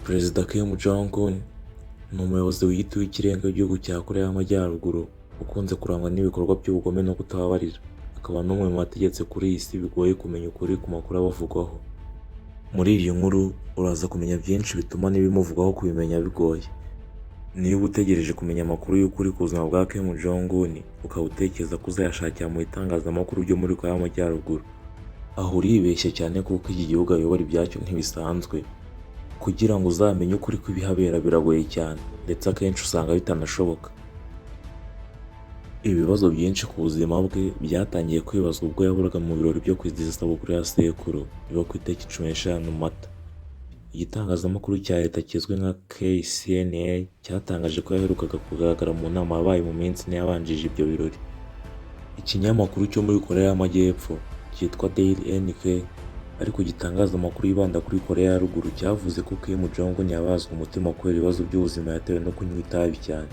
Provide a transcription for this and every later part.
Perezida Kim Jong-un ni umuyobozi wiyita w'ikirenga w'igihugu cya Korea y'Amajyaruguru ukunze kurangwa n'ibikorwa by'ubugome no kutababarira, akaba n'umwe mu bategetse kuri iyi si bigoye kumenya ukuri ku makuru abavugwaho. Muri iyi nkuru uraza kumenya byinshi bituma n'ibimuvugwaho kubimenya bigoye. Niba utegereje kumenya amakuru y'ukuri ku buzima bwa Kim Jong-un ukaba utekereza ko uzayashakira mu itangazamakuru byo muri Korea y'Amajyaruguru, aho uribeshya cyane kuko iki gihugu ayobora ibyacyo ntibisanzwe. Kugira ngo uzamenye ukuri kw'ibihabera biragoye cyane, ndetse akenshi usanga bitanashoboka. Ibibazo byinshi ku buzima bwe byatangiye kwibazwa ubwo yaburaga mu birori byo kwizihiza isabukuru ya sekuru biba ku itariki 15 Mata. Igitangazamakuru cya leta kizwi nka KCNA cyatangaje ko yaherukaga kugaragara mu nama yabaye mu minsi ine yabanjije ibyo birori. Ikinyamakuru cyo muri Korea y'Amajyepfo cyitwa Daily NK ariko gitangaza amakuru yibanda kuri Korea ya Ruguru cyavuze ko Kim Jong-un yabazwe umutima kubera ibibazo by'ubuzima yatewe no kunywa itabi cyane,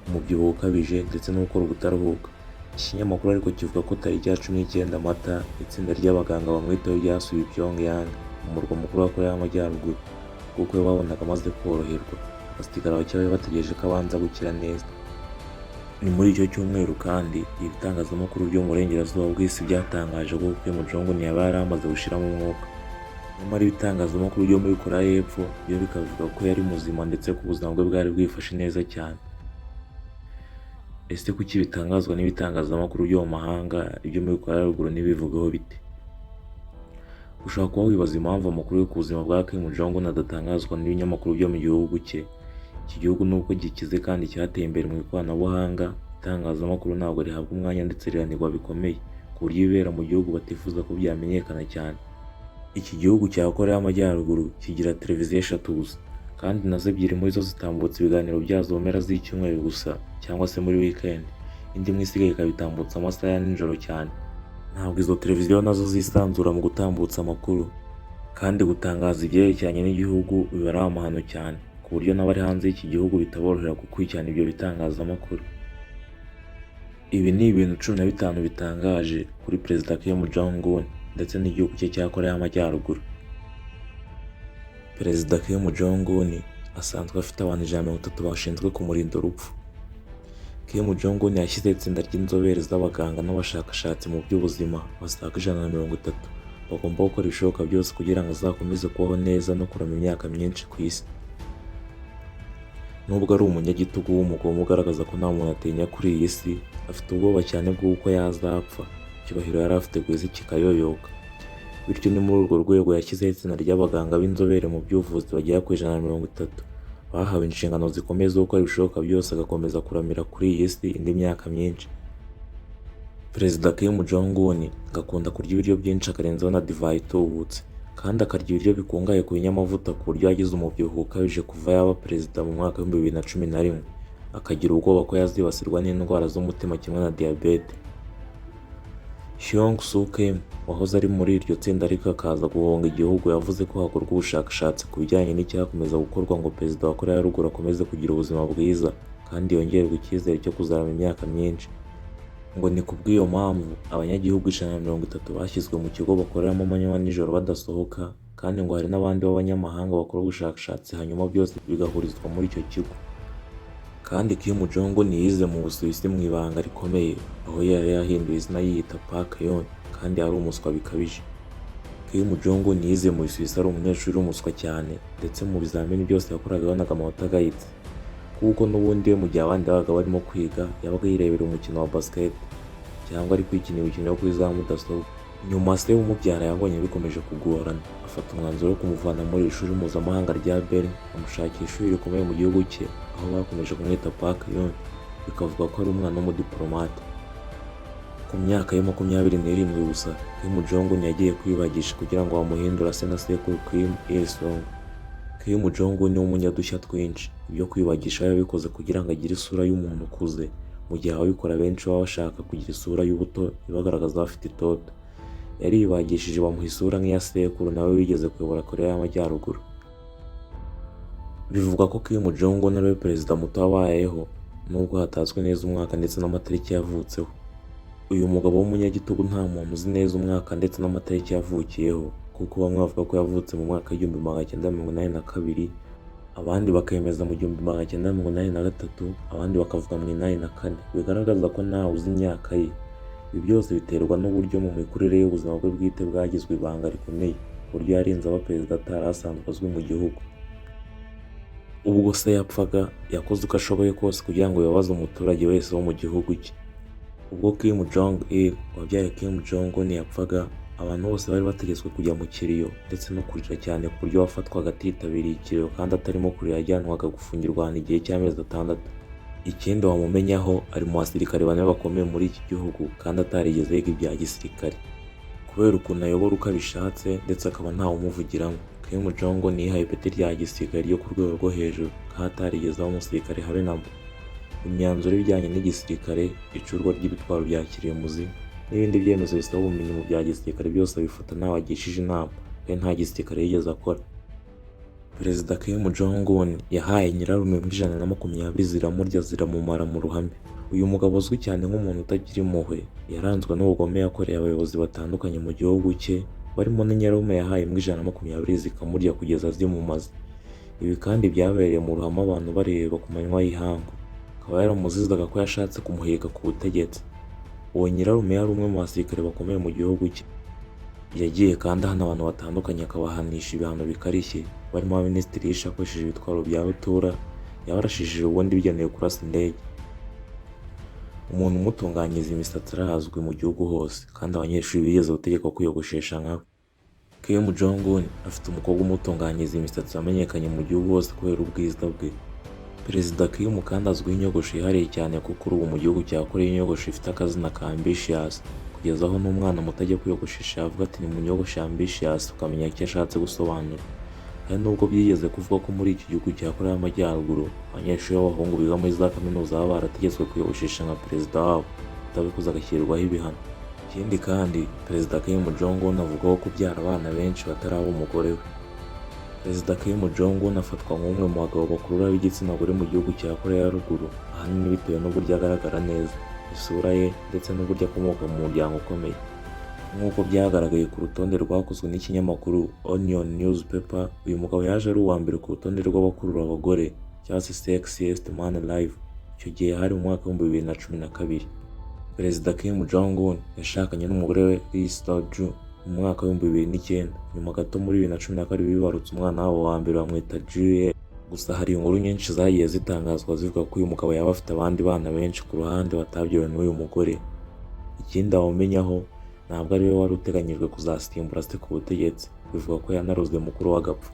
umubyibuho ukabije ndetse no gukora ubutaruhuka. Ikinyamakuru ariko kivuga ko tariki ya 19 Mata itsinda ry'abaganga bamwitaho ryasuye Pyongyang, umurwa mukuru wa Korea y'Amajyaruguru, kuko babonaga amaze koroherwa basitigara bake bategereje ko abanza gukira neza. Ni muri icyo cyumweru kandi ibitangazamakuru byo mu burengerazuba bw'isi byatangaje ko Kim Jong-un yaba yari amaze gushiramo umwuka. Nyamara ibitangazamakuru byo muri Korea y'Epfo byo bikavuga ko yari muzima ndetse ko ubuzima bwe bwari bwifashe neza cyane. Ese kuki bitangazwa n'ibitangazamakuru byo mu mahanga ibyo muri Korea ya Ruguru ntibivugaho bite? Ushobora kuba wibaza impamvu amakuru yo ku buzima bwa Kim Jong-un adatangazwa n'ibinyamakuru byo mu gihugu cye. Iki gihugu nubwo gikize kandi cyateye imbere mu ikoranabuhanga, itangazamakuru ntabwo rihabwa umwanya ndetse riranirwa bikomeye ku buryo ibibera mu gihugu batifuza ko byamenyekana cyane. Iki gihugu cya Korea y'Amajyaruguru kigira televiziyo 3 gusa, kandi nazo 2 muri zo zitambutsa ibiganiro byazo mu mpera z'icyumweru gusa cyangwa se muri weekend. Indi imwe isigaye ikabitambutsa amasaha ya nijoro cyane. Ntabwo izo televiziyo nazo zisanzura mu gutambutsa amakuru, kandi gutangaza ibyerekeranye n'igihugu biba ari amahano cyane ku buryo n'abari hanze y'iki gihugu bitaborohera gukurikirana ibyo bitangazamakuru. Ibi ni ibintu 15 bitangaje kuri Perezida Kim Jong-un ndetse n'igihugu cye cya Korea y'Amajyaruguru. Perezida Kim Jong-un asanzwe afite abantu 130 bashinzwe kumurinda urupfu. Kim Jong-un yashyize itsinda ry'inzobere z'abaganga n'abashakashatsi mu by'ubuzima basaga 130 bagomba gukora ibishoboka byose kugira ngo azakomeze kubaho neza no kurama imyaka myinshi ku isi. Nubwo ari umunyagitugu w'umugome ugaragaza ko nta muntu atinya kuri iyi si, afite ubwoba cyane bw'uko yazapfa, icyubahiro yari afite ku isi kikayoyoka. Bityo ni muri urwo rwego yashyizeho itsinda ry'abaganga b'inzobere mu by'ubuvuzi bagera ku 130 bahawe inshingano zikomeye zo gukora ibishoboka byose agakomeza kuramira kuri iyi si indi myaka myinshi. Perezida Kim Jong-un agakunda kurya ibiryo byinshi akarenzaho na divayi itubutse, kandi akarya ibiryo bikungahaye ku binyamavuta ku buryo yagize umubyibuho ukabije kuva yaba perezida mu mwaka wa 2011, akagira ubwoba ko yazibasirwa n'indwara z'umutima kimwe na diyabete. Hyung Soo Kim wahoze ari muri iryo tsinda ariko akaza guhunga igihugu yavuze ko hakorwa ubushakashatsi ku bijyanye n'icyakomeza gukorwa ngo perezida wa Korea ya Ruguru akomeze kugira ubuzima bwiza kandi yongererwe icyizere cyo kuzarama imyaka myinshi. Ngo ni kubw'iyo mpamvu abanyagihugu 130 bashyizwe mu kigo bakoreramo amanywa n'ijoro badasohoka, kandi ngo hari n'abandi b'abanyamahanga bakora ubushakashatsi hanyuma byose bigahurizwa muri icyo kigo. Kandi Kim Jong-un yize mu Busuwisi mu ibanga rikomeye, aho yari yahinduye izina yiyita Park Yeon kandi yari umuswa bikabije. Kim Jong-un yize mu Busuwisi ari umunyeshuri w'umuswa cyane, ndetse mu bizamini byose yakoraga yabanaga amanota agayitse, kuko n'ubundi we mu gihe abandi babaga barimo kwiga yabaga yirebera umukino wa basket cyangwa ari kwikina imikino yo kuri za mudasobwa. Nyuma se umubyara yabonye bikomeje kugorana, afata umwanzuro wo kumuvana muri ishuri mpuzamahanga rya Bern amushakira ishuri rikomeye mu gihugu cye, aho bakomeje kumwita Park Yeon, bikavuga ko ari umwana w'umudiplomate. Ku myaka ye 27 gusa, Kim Jong-un yagiye kwibagisha kugira ngo bamuhindure ase na sekuru Kim Il-sung. Kim Jong-un ni umunyadushya twinshi. Ibyo kwibagisha yabikoze kugira ngo agire isura y'umuntu ukuze, mu gihe ababikora benshi baba bashaka kugira isura y'ubuto ibagaragaza bafite itoto. Yaribagishije bamuha isura nk'iya sekuru nawe wigeze kuyobora Korea y'Amajyaruguru. Bivuga ko Kim Jong-un ari we perezida muto wabayeho, nubwo hatazwi neza umwaka ndetse n'amatariki yavutseho. Uyu mugabo w'umunyagitugu nta muntu uzi neza umwaka ndetse n'amatariki yavukiyeho, kuko bamwe bavuga ko yavutse mu mwaka w'1982 abandi bakemeza mu 1983, abandi bakavuga mu 1984, bigaragaza ko ntawe uzi imyaka ye. Ibi byose biterwa n'uburyo mu mikurire y'ubuzima bwe bwite bwagizwe ibanga rikomeye, ku buryo yarinze aba perezida atari asanzwe azwi mu gihugu. Ubwo se yapfaga, yakoze uko ashoboye kose kugira ngo bibabaze umuturage wese wo mu gihugu cye. Ubwo Kim Jong-il wabyaye Kim Jong-un yapfaga, abantu bose bari bategetswe kujya mu kiriyo ndetse no kurira cyane ku buryo wafatwaga atitabiriye ikiriyo kandi atarimo kurira yajyanwaga gufungirwa ahantu igihe cy'amezi 6. Ikindi wamumenyaho, ari mu basirikare 4 bakomeye muri iki gihugu kandi atarigeze yiga ibya gisirikare, kubera ukuntu ayobora uko abishatse ndetse akaba ntawe umuvugiramo. Kim Jong-un yihaye ipeti rya gisirikare ryo ku rwego rwo hejuru kandi atarigeze aba umusirikare habe na mba. Imyanzuro y'ibijyanye n'igisirikare, icurwa ry'ibitwaro bya kirimbuzi n'ibindi byemezo bisaba ubumenyi mu bya gisirikare byose abifata ntawe agishije inama, kandi nta gisirikare yigeze akora. Perezida Kim Jong-un yahaye nyirarume 120 ziramurya ziramumara mu ruhame. Uyu mugabo uzwi cyane nk'umuntu utagira impuhwe, yaranzwe n'ubugome yakoreye abayobozi batandukanye mu gihugu cye, barimo na nyirarume yahaye 120 zikamurya kugeza zimumaze. Ibi kandi byabereye mu ruhame abantu bareba ku manywa y'ihangu. Akaba yaramuzizaga ko yashatse kumuhiga ku butegetsi. Uwo nyirarume yari umwe mu basirikare bakomeye mu gihugu cye. Yagiye kandi ahana abantu batandukanye akabahanisha ibihano bikarishye, barimo abaminisitiri yishe akoresheje ibitwaro bya rutura, yabarashishije ubundi bigenewe kurasa indege. Umuntu umutunganyiriza imisatsi arazwi mu gihugu hose, kandi abanyeshuri bigeze gutegekwa kwiyogoshesha nkawe. Kim Jong-un afite umukobwa umutunganyiriza imisatsi wamenyekanye mu gihugu hose kubera ubwiza bwe. Perezida Kim kandi azwiho inyogosho yihariye cyane kuko ubu mu gihugu cya Koreya inyogosho ifite akazina ka Ambitious, kugeza aho n'umwana muto ajya kwiyogoshesha yavuga ati ni munyogosho Ambitious, ukamenya icyo ashatse gusobanura. Hari nubwo byigeze kuvuga ko muri iki gihugu cya Koreya y'Amajyaruguru abanyeshuri b'abahungu biga muri za kaminuza baba barategetswe kwiyogoshesha nka perezida wabo, utabikoze agashyirwaho ibihano. Ikindi kandi Perezida Kim Jong-un avugwaho kubyara abana benshi bataraba umugore we. Perezida Kim Jong-un afatwa nk'umwe mu bagabo bakurura b'igitsina gore mu gihugu cya Koreya ya ruguru, ahanini bitewe n'uburyo agaragara neza, isura ye ndetse n'uburyo akomoka mu muryango ukomeye. Nk'uko byagaragaye ku rutonde rwakozwe n'ikinyamakuru Onion Newspaper, uyu mugabo yaje ari uwa mbere ku rutonde rw'abakurura abagore cyangwa se Sexiest Man Alive. Icyo gihe hari mu mwaka wa 2012. Perezida Kim Jong-un yashakanye n'umugore we Lee Seo-ju mu mwaka wa 2009. Nyuma gato muri 2012 bibarutse umwana wabo wa mbere bamwita Julie. Gusa hari inkuru nyinshi zagiye zitangazwa zivuga ko uyu mugabo yaba afite abandi bana benshi ku ruhande batabyawe n'uyu mugore. Ikindi awumenyaho, ntabwo ari we wari uteganyijwe kuzasimbura se ku butegetsi, bivuga ko yanarozwe mukuru w'agapfa.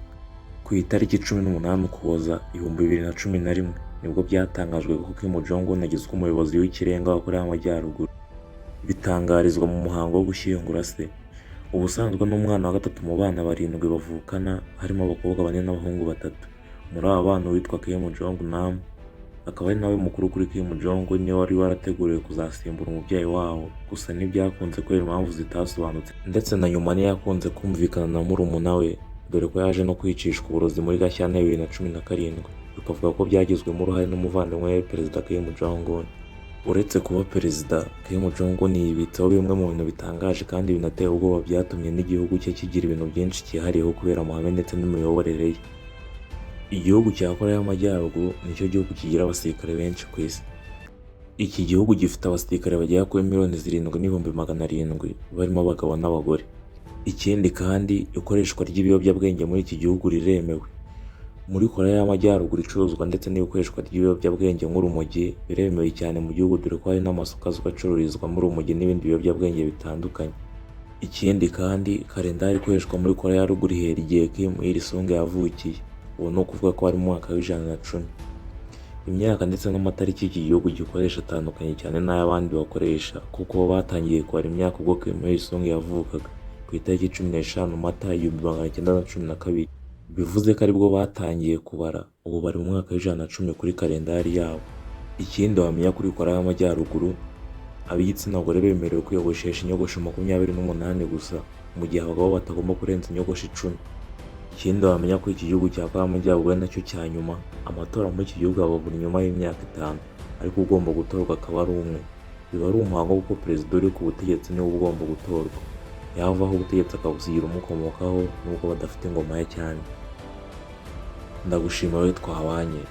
Ku itariki 18 Ukuboza 2011 nibwo byatangajwe ko Kim Jong-un agizwe umuyobozi w'ikirenga wa Koreya y'Amajyaruguru. Bitangarizwa mu muhango wo gushyingura se. Ubusanzwe n'umwana wa gatatu mu bana 7 bavukana, harimo abakobwa 4 n'abahungu 3. Muri aba bana witwa Kim Jong-nam akaba ari nawe mukuru kuri Kim Jong-un, niwe wari warateguriwe kuzasimbura umubyeyi wabo. Gusa ntibyakunze kubera impamvu zitasobanutse, ndetse na nyuma ntiyakunze kumvikana na murumuna we, dore ko yaje no kwicishwa uburozi muri Gashyantare 2017, bikavuga ko byagizwemo uruhare n'umuvandimwe we Perezida Kim Jong-un. Uretse kuba perezida, Kim Jong-un yibitseho bimwe mu bintu bitangaje kandi binateye ubwoba byatumye n'igihugu cye kigira ibintu byinshi cyihariyeho kubera amahame ndetse n'imiyoborere ye. Igihugu cya Koreya y'Amajyaruguru nicyo gihugu kigira abasirikare benshi ku isi. Iki gihugu gifite abasirikare bagera kuri 7,700,000 barimo abagabo n'abagore. Ikindi kandi ikoreshwa ry'ibiyobyabwenge muri iki gihugu riremewe. Muri Koreya y'Amajyaruguru icuruzwa ndetse n'ikoreshwa ry'ibiyobyabwenge nk'urumogi biremewe cyane mu gihugu, dore ko hari n'amasoko azwi acururizwamo urumogi n'ibindi biyobyabwenge bitandukanye. Ikindi kandi kalendari ikoreshwa muri Koreya ya ruguru ihera igihe Kim Il-sung yavukiye. Ubu ni ukuvuga ko ari mu mwaka w'110. Imyaka ndetse n'amatariki iki gihugu gikoresha atandukanye cyane n'ay'abandi bakoresha, kuko batangiye kubara imyaka ubwo Kim Il-sung yavukaga ku itariki 15 Mata 1912. Bivuze ko aribwo batangiye kubara, ubu bari mu mwaka w'110 kuri kalendari yabo. Ikindi wamenya kuri Koreya y'Amajyaruguru, ab'igitsina gore bemerewe kwiyogoshesha inyogosho 28 gusa, mu gihe abagabo batagomba kurenza inyogosho 10. Ikindi wamenya ko iki gihugu cya Koreya y'Amajyaruguru nacyo cya nyuma, amatora muri iki gihugu aba buri nyuma y'imyaka 5, ariko ugomba gutorwa akaba ari umwe. Biba ari umuhango kuko perezida uri ku butegetsi niwe ugomba gutorwa, yavaho ubutegetsi akabusigira umukomokaho nubwo badafite ingoma ye cyane. Ndagushima wowe twabanye.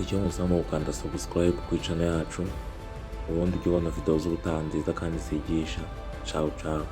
Icyo nkusaba ni ugukanda subscribe ku channel yacu, ubundi ujye ubona video z'ubutaha nziza kandi zigisha. Ciao ciao.